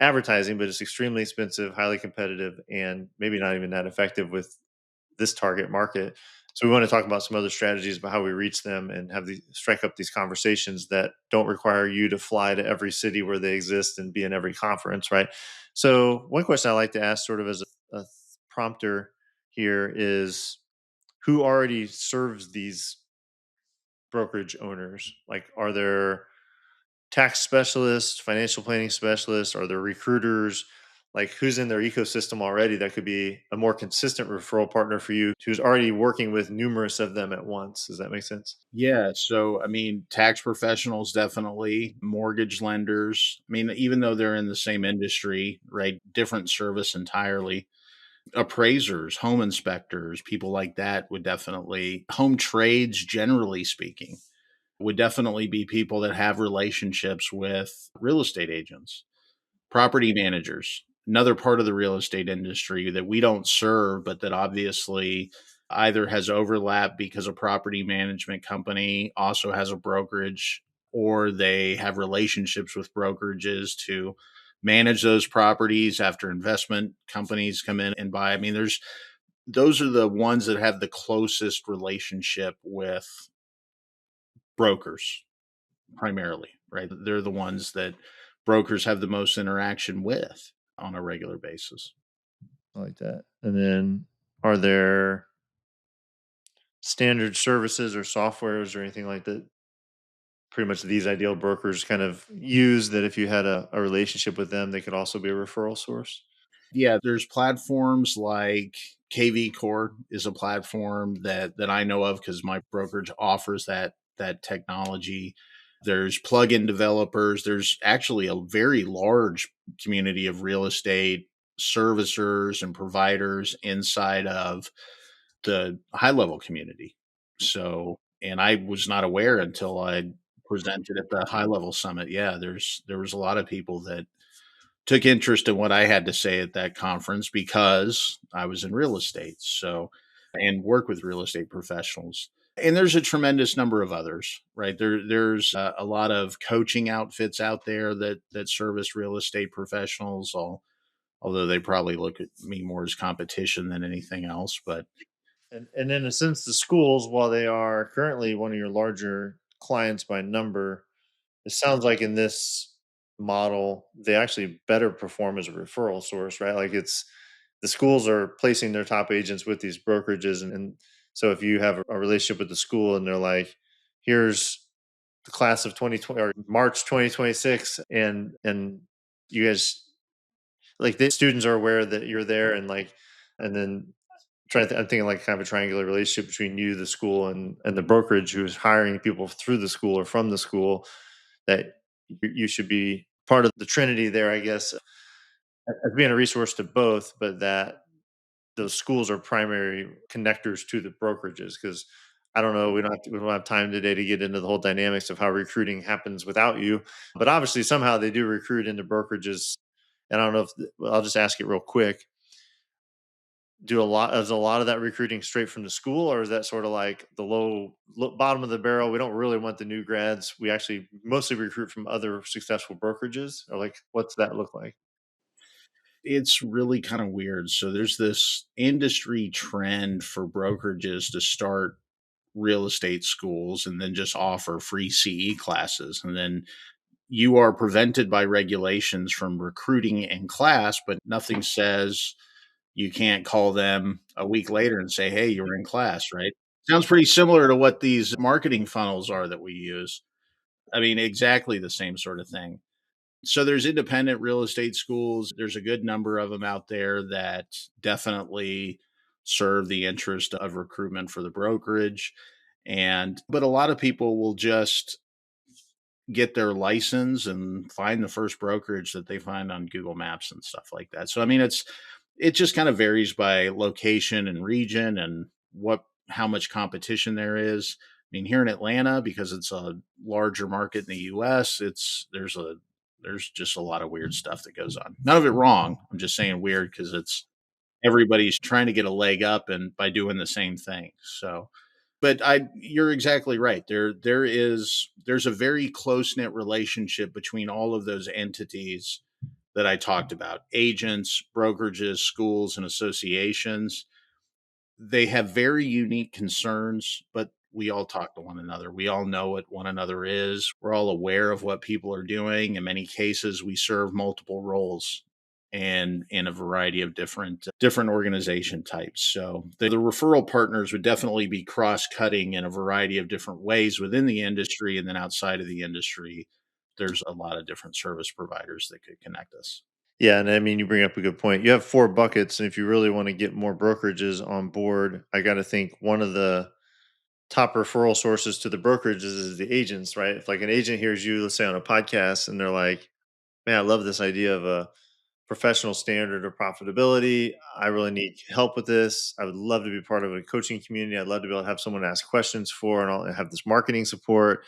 advertising, but it's extremely expensive, highly competitive, and maybe not even that effective with this target market. So we want to talk about some other strategies about how we reach them and have the strike up these conversations that don't require you to fly to every city where they exist and be in every conference, right? So one question I like to ask, sort of as a prompter here, is who already serves these brokerage owners? Like, are there tax specialists, financial planning specialists? Are there recruiters? Like, who's in their ecosystem already that could be a more consistent referral partner for you, who's already working with numerous of them at once? Does that make sense? Yeah. So, I mean, tax professionals, definitely, mortgage lenders. I mean, even though they're in the same industry, right? Different service entirely. Appraisers, home inspectors, people like that would definitely, home trades, generally speaking, would definitely be people that have relationships with real estate agents, property managers, another part of the real estate industry that we don't serve, but that obviously either has overlap because a property management company also has a brokerage, or they have relationships with brokerages to manage those properties after investment companies come in and buy. I mean, those are the ones that have the closest relationship with brokers primarily, right? They're the ones that brokers have the most interaction with on a regular basis. I like that. And then, are there standard services or softwares or anything like that? Pretty much these ideal brokers kind of use that if you had a relationship with them, they could also be a referral source. Yeah, there's platforms like KV Core is a platform that I know of because my brokerage offers that technology. There's plugin developers. There's actually a very large community of real estate servicers and providers inside of the high level community. So, and I was not aware until I presented at the high level summit. Yeah, there was a lot of people that took interest in what I had to say at that conference because I was in real estate. So, and work with real estate professionals. And there's a tremendous number of others, right? There's a lot of coaching outfits out there that service real estate professionals, although they probably look at me more as competition than anything else. But And in a sense, the schools, while they are currently one of your larger clients by number, it sounds like in this model, they actually better perform as a referral source, right? Like, it's the schools are placing their top agents with these brokerages. And so if you have a relationship with the school and they're like, here's the class of 2020 or March 2026, and you guys, like, the students are aware that you're there, and like, and then I'm thinking like kind of a triangular relationship between you, the school, and the brokerage who's hiring people through the school or from the school, that you should be part of the trinity there, I guess, as being a resource to both, but that those schools are primary connectors to the brokerages. Because I don't know, we don't have time today to get into the whole dynamics of how recruiting happens without you, but obviously somehow they do recruit into brokerages. And I don't know if well, I'll just ask it real quick. Is a lot of that recruiting straight from the school, or is that sort of like the bottom of the barrel? We don't really want the new grads. We actually mostly recruit from other successful brokerages, or like, what's that look like? It's really kind of weird. So there's this industry trend for brokerages to start real estate schools and then just offer free CE classes. And then you are prevented by regulations from recruiting in class, but nothing says you can't call them a week later and say, hey, you were in class, right? Sounds pretty similar to what these marketing funnels are that we use. I mean, exactly the same sort of thing. So there's independent real estate schools. There's a good number of them out there that definitely serve the interest of recruitment for the brokerage. And but a lot of people will just get their license and find the first brokerage that they find on Google Maps and stuff like that. So I mean it just kind of varies by location and region and what how much competition there is. I mean, here in Atlanta, because it's a larger market in the US, there's just a lot of weird stuff that goes on. None of it wrong. I'm just saying weird because it's everybody's trying to get a leg up and by doing the same thing. So but I you're exactly right. There's a very close-knit relationship between all of those entities that I talked about. Agents, brokerages, schools, and associations. They have very unique concerns, but we all talk to one another. We all know what one another is. We're all aware of what people are doing. In many cases, we serve multiple roles and in a variety of different organization types. So the referral partners would definitely be cross-cutting in a variety of different ways within the industry, and then outside of the industry, there's a lot of different service providers that could connect us. Yeah, and I mean, you bring up a good point. You have 4 buckets, and if you really wanna get more brokerages on board, I gotta think one of the top referral sources to the brokerages is the agents, right? If, like, an agent hears you, let's say, on a podcast, and they're like, "Man, I love this idea of a professional standard of profitability. I really need help with this. I would love to be part of a coaching community. I'd love to be able to have someone to ask questions for, and I'll have this marketing support."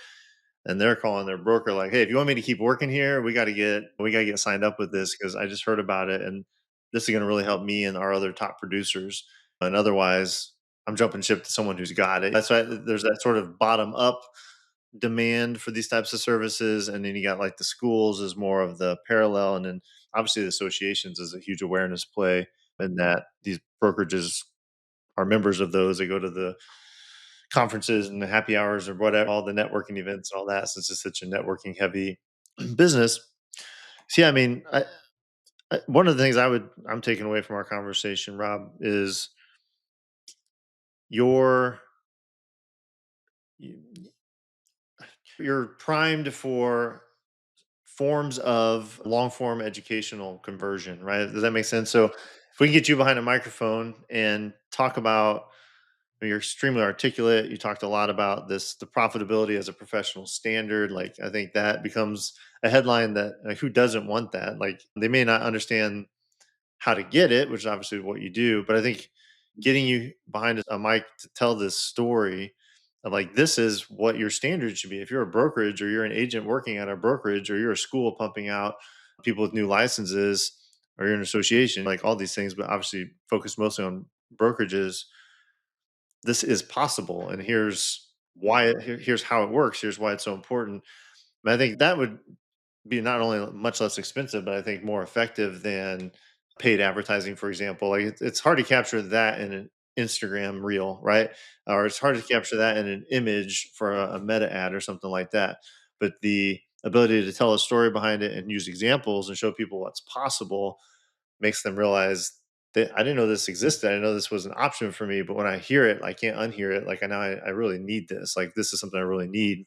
And they're calling their broker like, "Hey, if you want me to keep working here, we got to get signed up with this because I just heard about it, and this is going to really help me and our other top producers. And otherwise, I'm jumping ship to someone who's got it." That's why there's that sort of bottom up demand for these types of services, and then you got like the schools is more of the parallel, and then obviously the associations is a huge awareness play, and that these brokerages are members of those. They go to the conferences and the happy hours or whatever, all the networking events and all that, since it's such a networking heavy business. So yeah, I mean, one of the things I'm taking away from our conversation, Rob, is your you- you're primed for forms of long form educational conversion, right? Does that make sense? So if we can get you behind a microphone and talk about, you're extremely articulate. You talked a lot about the profitability as a professional standard. Like, I think that becomes a headline that, like, who doesn't want that? Like, they may not understand how to get it, which is obviously what you do. But I think getting you behind a mic to tell this story of, like, this is what your standard should be. If you're a brokerage or you're an agent working at a brokerage or you're a school pumping out people with new licenses or you're an association, like all these things, but obviously focus mostly on brokerages, this is possible. And here's why, here's how it works. Here's why it's so important. And I think that would be not only much less expensive, but I think more effective than paid advertising, for example. Like, it's hard to capture that in an Instagram reel, right? Or it's hard to capture that in an image for a meta ad or something like that. But the ability to tell a story behind it and use examples and show people what's possible makes them realize that I didn't know this existed. I didn't know this was an option for me. But when I hear it, I can't unhear it. Like, I know I really need this. Like, this is something I really need.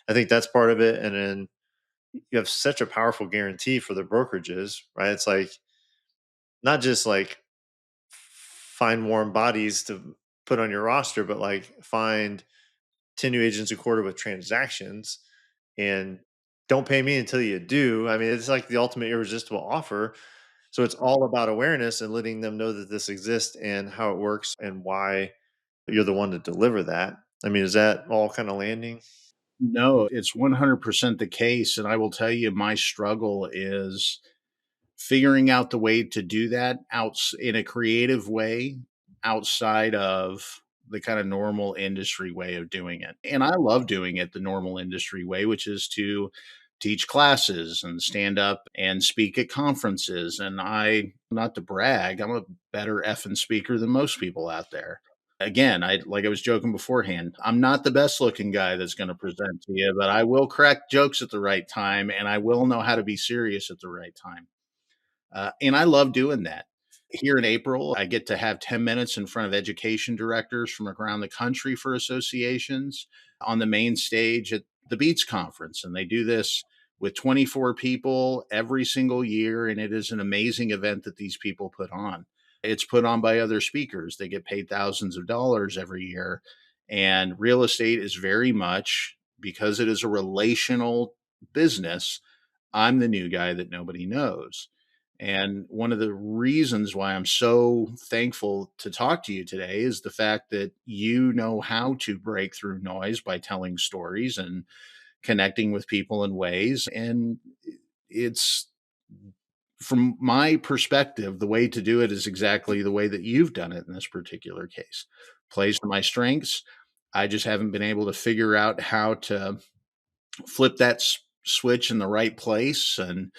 I think that's part of it. And then you have such a powerful guarantee for the brokerages, right? It's like not just like find warm bodies to put on your roster, but like find 10 new agents a quarter with transactions, and don't pay me until you do. I mean, it's like the ultimate irresistible offer. So it's all about awareness and letting them know that this exists and how it works and why you're the one to deliver that. I mean, is that all kind of landing? No, it's 100% the case. And I will tell you, my struggle is figuring out the way to do that in a creative way outside of the kind of normal industry way of doing it. And I love doing it the normal industry way, which is to teach classes and stand up and speak at conferences. And not to brag, I'm a better effing speaker than most people out there. Again, like I was joking beforehand, I'm not the best looking guy that's going to present to you, but I will crack jokes at the right time and I will know how to be serious at the right time. And I love doing that. Here in April, I get to have 10 minutes in front of education directors from around the country for associations on the main stage at the Beats Conference. And they do this with 24 people every single year. And it is an amazing event that these people put on. It's put on by other speakers. They get paid thousands of dollars every year. And real estate is very much, because it is a relational business, I'm the new guy that nobody knows. And one of the reasons why I'm so thankful to talk to you today is the fact that you know how to break through noise by telling stories and connecting with people in ways. And it's, from my perspective, the way to do it is exactly the way that you've done it in this particular case. Plays to my strengths. I just haven't been able to figure out how to flip that switch in the right place. And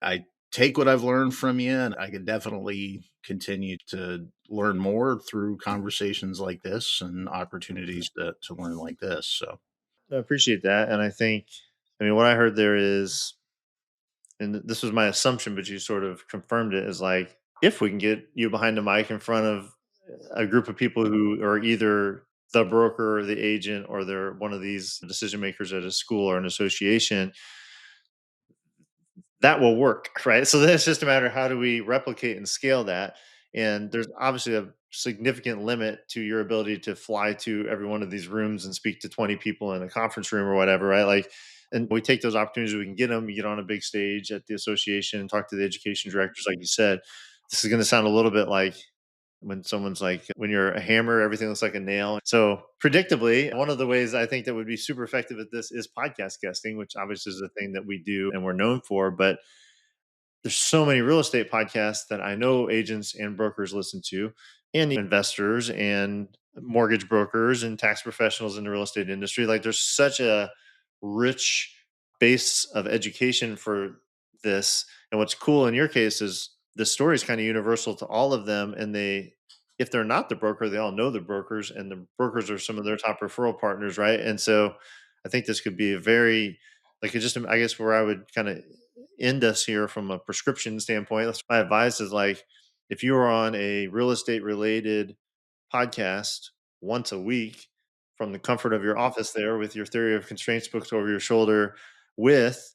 I take what I've learned from you, and I can definitely continue to learn more through conversations like this and opportunities to learn like this. So, I appreciate that. And I think, I mean, what I heard there is, and this was my assumption, but you sort of confirmed it, is like, if we can get you behind the mic in front of a group of people who are either the broker or the agent, or they're one of these decision makers at a school or an association, that will work, right? So then it's just a matter of how do we replicate and scale that. And there's obviously a significant limit to your ability to fly to every one of these rooms and speak to 20 people in a conference room or whatever, right? Like, and we take those opportunities, we can get them, you get on a big stage at the association and talk to the education directors, like you said. This is going to sound a little bit like when someone's like, when you're a hammer, everything looks like a nail. So, predictably, one of the ways I think that would be super effective at this is podcast guesting, which obviously is a thing that we do and we're known for. But there's so many real estate podcasts that I know agents and brokers listen to, and investors and mortgage brokers and tax professionals in the real estate industry. Like, there's such a rich base of education for this. And what's cool in your case is the story is kind of universal to all of them. And they, if they're not the broker, they all know the brokers, and the brokers are some of their top referral partners, right? And so I think this could be a very, like, it just, I guess where I would kind of end us here from a prescription standpoint, that's my advice is like, if you are on a real estate related podcast once a week from the comfort of your office there with your theory of constraints books over your shoulder, with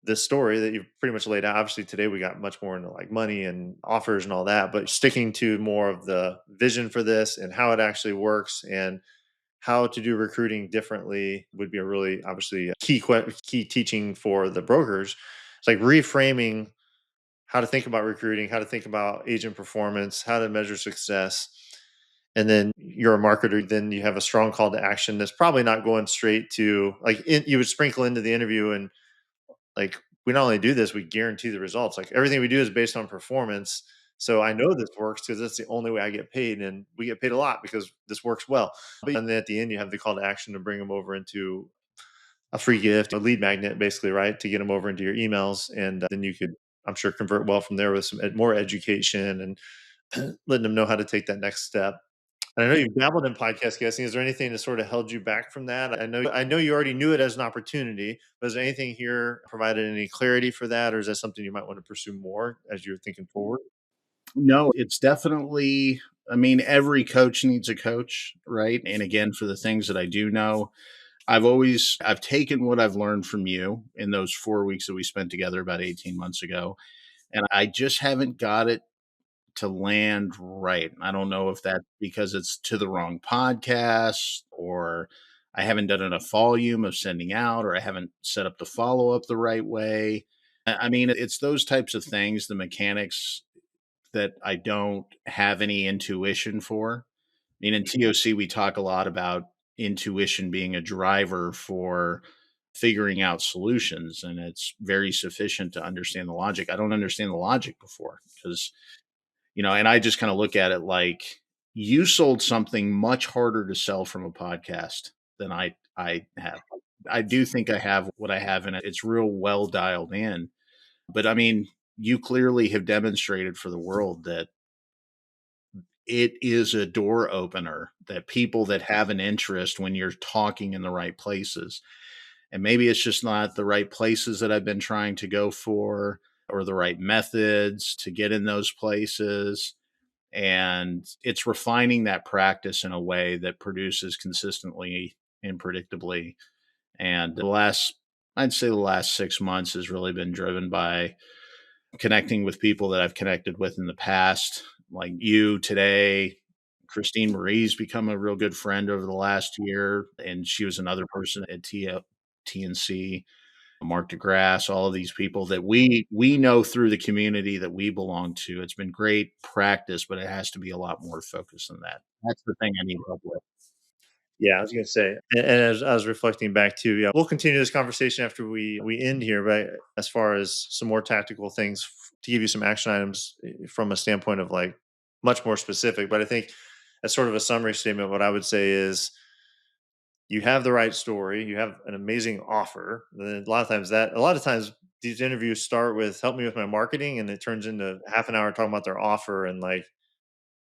this story that you've pretty much laid out. Obviously today we got much more into like money and offers and all that, but sticking to more of the vision for this and how it actually works and how to do recruiting differently would be a really, obviously, a key teaching for the brokers. It's like reframing how to think about recruiting, how to think about agent performance, how to measure success. And then you're a marketer, then you have a strong call to action that's probably not going straight to like, you would sprinkle into the interview and like, we not only do this, we guarantee the results. Like, everything we do is based on performance. So I know this works because that's the only way I get paid, and we get paid a lot because this works well. But and then at the end, you have the call to action to bring them over into a free gift, a lead magnet, basically, right, to get them over into your emails, and then you could, I'm sure, convert well from there with some more education and letting them know how to take that next step. And I know you've dabbled in podcast guesting. Is there anything that sort of held you back from that? I know you already knew it as an opportunity, but is there anything here provided any clarity for that, or is that something you might want to pursue more as you're thinking forward? no, it's definitely, I mean, every coach needs a coach, right? And again, for the things that I do know, I've taken what I've learned from you in those 4 weeks that we spent together about 18 months ago, and I just haven't got it to land right. I don't know if that's because it's to the wrong podcast, or I haven't done enough volume of sending out, or I haven't set up the follow up the right way. I mean, it's those types of things, the mechanics that I don't have any intuition for. I mean, in TOC, we talk a lot about intuition being a driver for figuring out solutions, and it's very sufficient to understand the logic. I don't understand the logic before because, and I just kind of look at it like you sold something much harder to sell from a podcast than I have. I do think I have what I have, and it's real well dialed in. But I mean, you clearly have demonstrated for the world that it is a door opener, that people that have an interest when you're talking in the right places. And maybe it's just not the right places that I've been trying to go for, or the right methods to get in those places. And it's refining that practice in a way that produces consistently and predictably. And I'd say the last 6 months has really been driven by connecting with people that I've connected with in the past, like you today. Christine Marie's become a real good friend over the last year, and she was another person at TNC. Mark DeGrasse, all of these people that we know through the community that we belong to. It's been great practice, but it has to be a lot more focused than that. That's the thing I need help with. Yeah, I was gonna say, and as I was reflecting back too, yeah, we'll continue this conversation after we end here. But as far as some more tactical things to give you some action items from a standpoint of like much more specific, but I think as sort of a summary statement, what I would say is you have the right story, you have an amazing offer. Then a lot of times these interviews start with help me with my marketing, and it turns into half an hour talking about their offer and like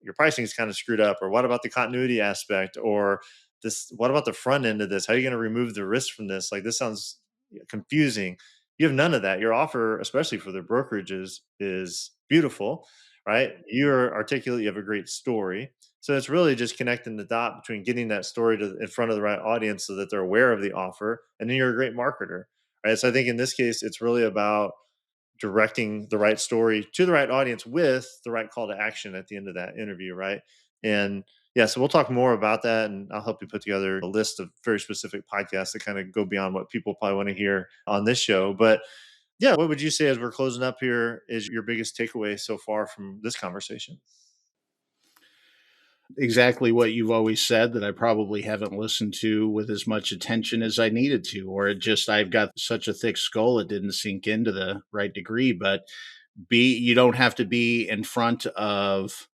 your pricing is kind of screwed up, or what about the continuity aspect, or this, what about the front end of this, how are you going to remove the risk from this, like this sounds confusing. You have none of that. Your offer, especially for the brokerages, is beautiful, right? You're articulate, you have a great story. So it's really just connecting the dot between getting that story in front of the right audience so that they're aware of the offer, and then you're a great marketer, right? So I think in this case it's really about directing the right story to the right audience with the right call to action at the end of that interview, right? And yeah, so we'll talk more about that, and I'll help you put together a list of very specific podcasts that kind of go beyond what people probably want to hear on this show. But yeah, what would you say as we're closing up here is your biggest takeaway so far from this conversation? Exactly what you've always said, that I probably haven't listened to with as much attention as I needed to, or I've got such a thick skull it didn't sink into the right degree. But you don't have to be in front of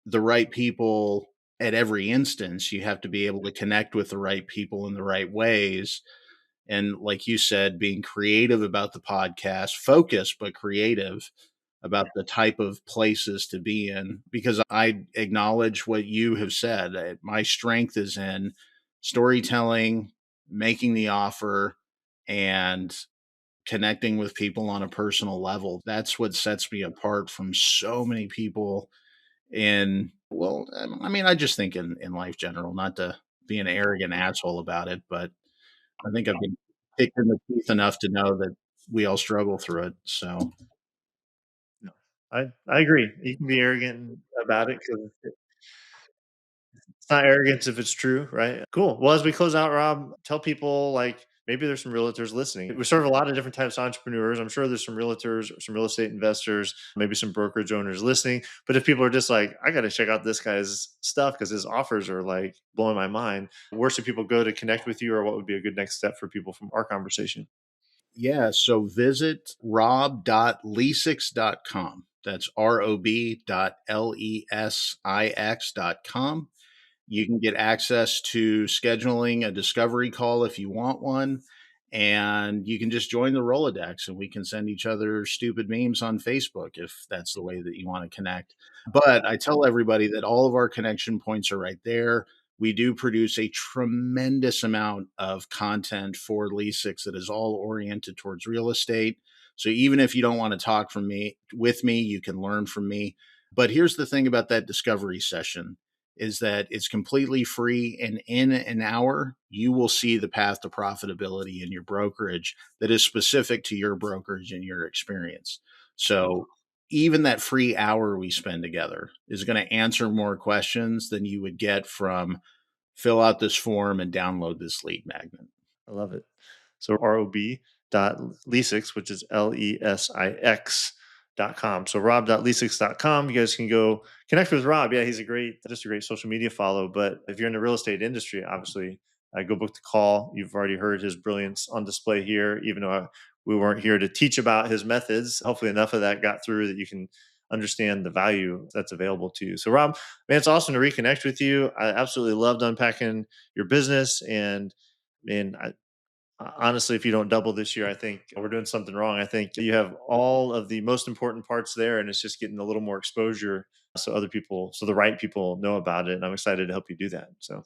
the right people at every instance. You have to be able to connect with the right people in the right ways. And like you said, being creative about the podcast, focused but creative about the type of places to be in, because I acknowledge what you have said. My strength is in storytelling, making the offer, and connecting with people on a personal level. That's what sets me apart from so many people in, well, I mean, I just think in life general, not to be an arrogant asshole about it, but I think I've been kicked in the teeth enough to know that we all struggle through it. So No, I agree. You can be arrogant about it because it's not arrogance if it's true, right? Cool. Well, as we close out, Rob, tell people like maybe there's some realtors listening. We serve a lot of different types of entrepreneurs. I'm sure there's some realtors, or some real estate investors, maybe some brokerage owners listening. But if people are just like, I got to check out this guy's stuff because his offers are like blowing my mind, where should people go to connect with you, or what would be a good next step for people from our conversation? yeah, so visit rob.lesix.com. That's rob.lesix.com. You can get access to scheduling a discovery call if you want one. And you can just join the Rolodex, and we can send each other stupid memes on Facebook if that's the way that you want to connect. But I tell everybody that all of our connection points are right there. We do produce a tremendous amount of content for Lee6 that is all oriented towards real estate. So even if you don't want to talk with me, you can learn from me. But here's the thing about that discovery session is that it's completely free, and in an hour you will see the path to profitability in your brokerage that is specific to your brokerage and your experience. So even that free hour we spend together is going to answer more questions than you would get from fill out this form and download this lead magnet. I love it. So rob.lesix, which is Lesix.com. So rob.lesix.com. You guys can go connect with Rob. Yeah, he's just a great social media follow. But if you're in the real estate industry, obviously, go book the call. You've already heard his brilliance on display here, even though we weren't here to teach about his methods. Hopefully enough of that got through that you can understand the value that's available to you. So Rob, man, it's awesome to reconnect with you. I absolutely loved unpacking your business, and honestly, if you don't double this year, I think we're doing something wrong. I think you have all of the most important parts there, and it's just getting a little more exposure so other people, so the right people know about it. And I'm excited to help you do that. So,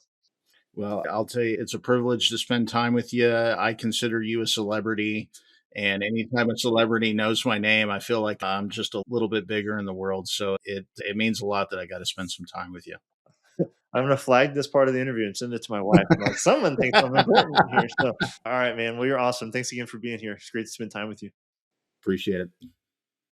Well, I'll tell you, it's a privilege to spend time with you. I consider you a celebrity. And anytime a celebrity knows my name, I feel like I'm just a little bit bigger in the world. So it means a lot that I got to spend some time with you. I'm going to flag this part of the interview and send it to my wife. I'm like, someone thinks I'm important here. So, all right, man. Well, you're awesome. Thanks again for being here. It's great to spend time with you. Appreciate it.